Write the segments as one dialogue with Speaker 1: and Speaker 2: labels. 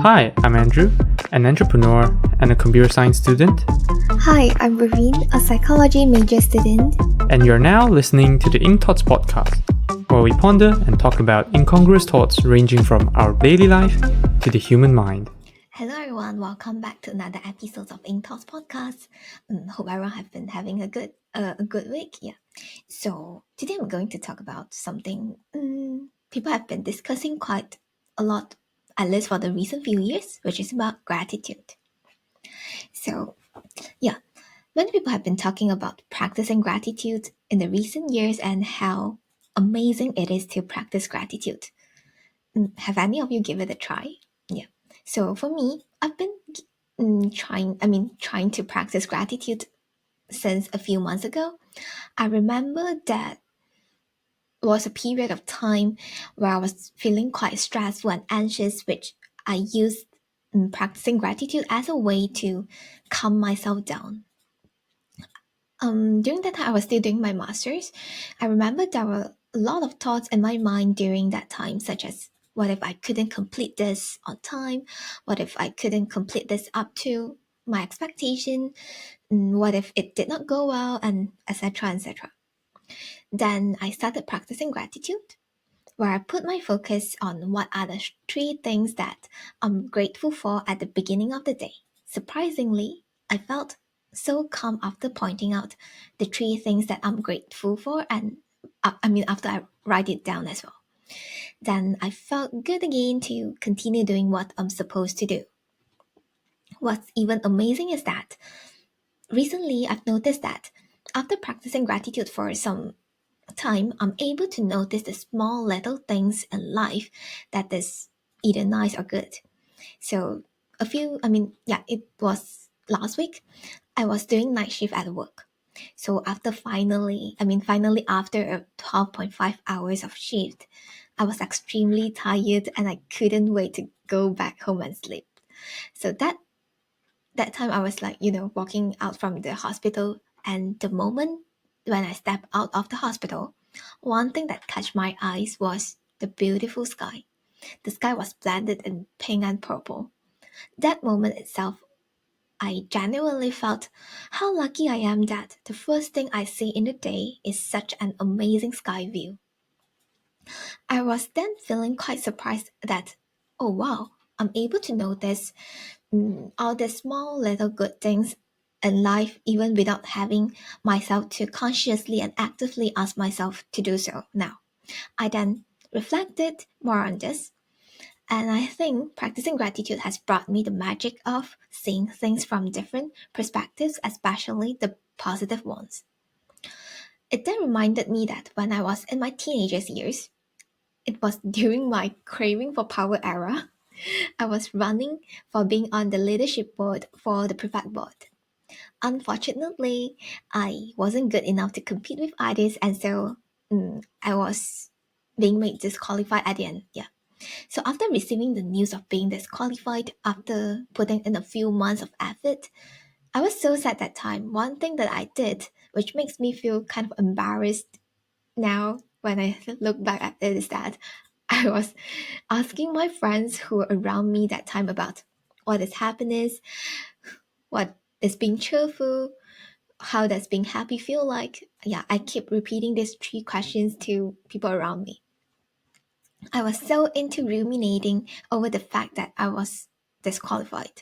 Speaker 1: Hi, I'm Andrew, an entrepreneur and a computer science student,
Speaker 2: Hi, I'm Verene, a psychology major student.
Speaker 1: and you're now listening to the Incongruous podcast, where we ponder and talk about incongruous thoughts ranging from our daily life to the human mind.
Speaker 2: Hello everyone, welcome back to another episode of incongruous podcast. Hope everyone have been having a good week. Yeah. So today I'm going to talk about something people have been discussing quite a lot, at least for the recent few years, which is about gratitude. So yeah, many people have been talking about practicing gratitude in the recent years and how amazing it is to practice gratitude. Have any of you give it a try? Yeah. So for me, I've been trying to practice gratitude since a few months ago. I remember that was a period of time where I was feeling quite stressful and anxious, which I used practicing gratitude as a way to calm myself down. During that time, I was still doing my master's. I remember there were a lot of thoughts in my mind during that time, such as what if I couldn't complete this on time? What if I couldn't complete this up to my expectation? What if it did not go well? And etc. etc. Then I started practicing gratitude, where I put my focus on what are the three things that I'm grateful for at the beginning of the day. Surprisingly, I felt so calm after pointing out the three things that I'm grateful for, and after I write it down as well. Then I felt good again to continue doing what I'm supposed to do. What's even amazing is that recently I've noticed that after practicing gratitude for some time, I'm able to notice the small little things in life that is either nice or good. So it was last week. I was doing night shift at work. So finally after a 12.5 hours of shift, I was extremely tired and I couldn't wait to go back home and sleep. So that time I was walking out from the hospital, and the moment when I stepped out of the hospital, one thing that catch my eyes was the beautiful sky. The sky was blended in pink and purple. That moment itself, I genuinely felt how lucky I am that the first thing I see in the day is such an amazing sky view. I was then feeling quite surprised that, oh wow, I'm able to notice all the small little good things in life even without having myself to consciously and actively ask myself to do so now. I then reflected more on this, and I think practicing gratitude has brought me the magic of seeing things from different perspectives, especially the positive ones. It then reminded me that when I was in my teenagers years, it was during my craving for power era, I was running for being on the leadership board for the prefect board. Unfortunately, I wasn't good enough to compete with others, and so I was being made disqualified at the end. Yeah. So after receiving the news of being disqualified after putting in a few months of effort, I was so sad that time. One thing that I did, which makes me feel kind of embarrassed now when I look back at it, is that I was asking my friends who were around me that time about what is happiness, what is being cheerful, how does being happy feel like. Yeah, I keep repeating these three questions to people around me. I was so into ruminating over the fact that I was disqualified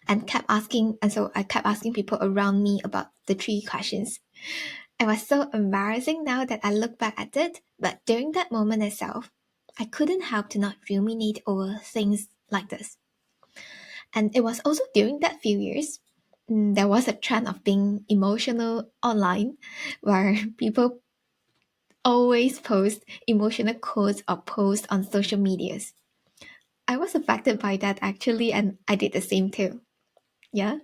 Speaker 2: and so I kept asking people around me about the three questions. It was so embarrassing now that I look back at it, but during that moment itself, I couldn't help to not ruminate over things like this. And it was also during that few years, there was a trend of being emotional online where people always post emotional quotes or posts on social medias. I was affected by that actually, and I did the same too. Yeah.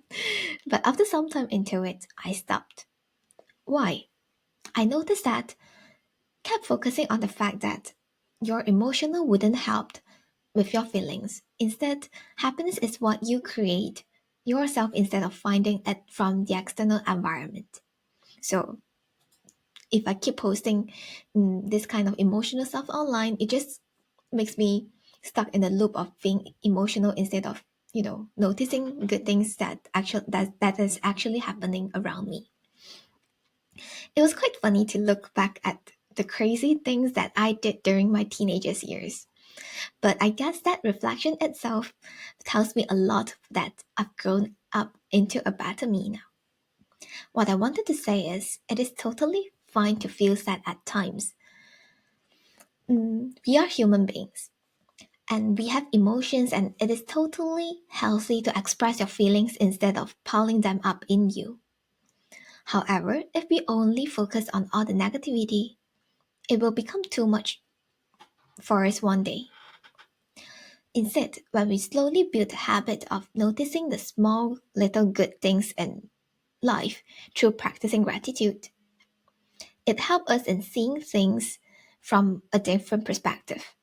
Speaker 2: But after some time into it, I stopped. Why? I noticed that kept focusing on the fact that your emotional wouldn't help with your feelings. Instead, happiness is what you create yourself instead of finding it from the external environment. So if I keep posting this kind of emotional stuff online, it just makes me stuck in the loop of being emotional instead of, noticing good things that is actually happening around me. It was quite funny to look back at the crazy things that I did during my teenagers years. But I guess that reflection itself tells me a lot that I've grown up into a better me now. What I wanted to say is, it is totally fine to feel sad at times. We are human beings and we have emotions, and it is totally healthy to express your feelings instead of piling them up in you. However, if we only focus on all the negativity, it will become too much for us one day. Instead, when we slowly build the habit of noticing the small little good things in life through practicing gratitude, it helps us in seeing things from a different perspective.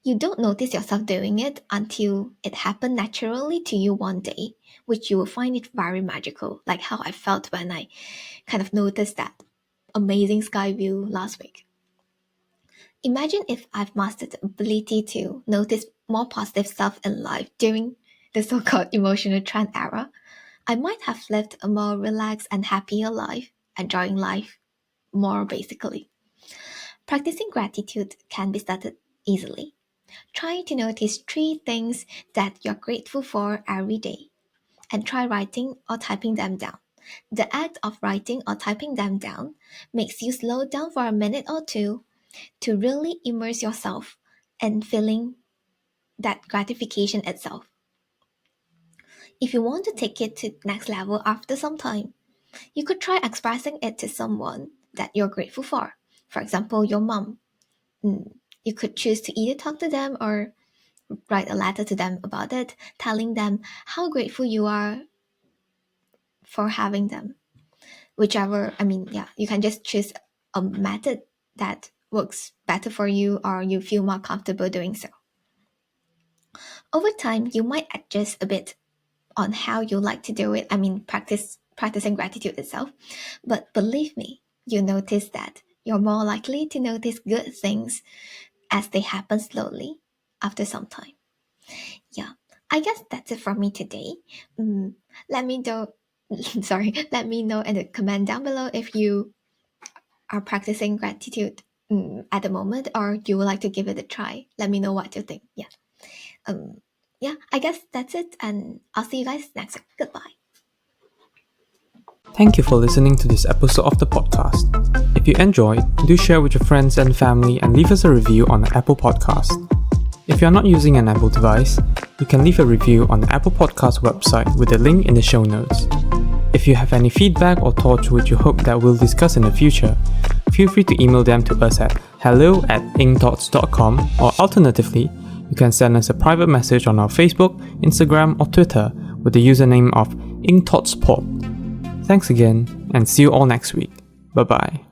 Speaker 2: You don't notice yourself doing it until it happened naturally to you one day, which you will find it very magical, like how I felt when I kind of noticed that amazing sky view last week. Imagine if I've mastered the ability to notice more positive stuff in life during the so-called emotional trend era. I might have lived a more relaxed and happier life, enjoying life more basically. Practicing gratitude can be started easily. Try to notice 3 things that you're grateful for every day and try writing or typing them down. The act of writing or typing them down makes you slow down for a minute or two to really immerse yourself in feeling that gratification itself. If you want to take it to next level after some time, you could try expressing it to someone that you're grateful for. For example, your mom. You could choose to either talk to them or write a letter to them about it, telling them how grateful you are for having them. Whichever, you can just choose a method that works better for you or you feel more comfortable doing so. Over time, you might adjust a bit on how you like to do it. Practicing gratitude itself. But believe me, you notice that you're more likely to notice good things as they happen slowly after some time. Yeah, I guess that's it from me today. Let me know. Let me know in the comment down below if you are practicing gratitude at the moment, or you would like to give it a try. Let me know what you think. Yeah, I guess that's it, and I'll see you guys next week. Goodbye.
Speaker 1: Thank you for listening to this episode of the podcast. If you enjoyed, do share with your friends and family and leave us a review on the Apple Podcast. If you're not using an Apple device, you can leave a review on the Apple Podcast website with a link in the show notes. If you have any feedback or thoughts which you hope that we'll discuss in the future, feel free to email them to us at hello@incthoughts.com, or alternatively, you can send us a private message on our Facebook, Instagram or Twitter with the username of incthoughtspod. Thanks again, and see you all next week. Bye bye.